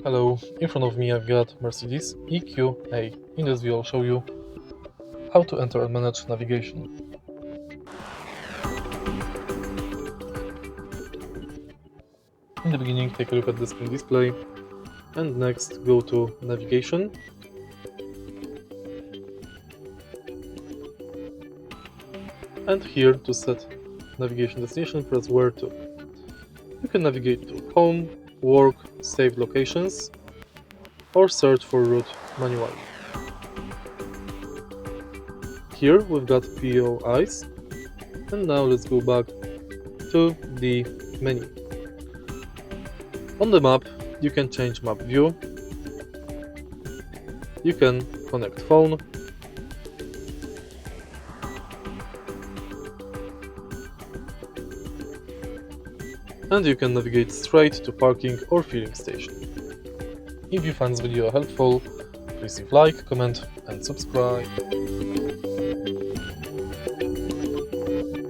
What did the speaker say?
Hello, in front of me I've got Mercedes EQA. In this video I'll show you how to enter and manage navigation. In the beginning, take a look at the screen display, and next go to navigation. And here to set navigation destination, press where to. You can navigate to home, work, saved locations, or search for route manually. Here we've got POIs, and now let's go back to the menu. On the map, you can change map view, you can connect phone, and you can navigate straight to parking or filling station. If you find this video helpful, please leave like, comment and subscribe.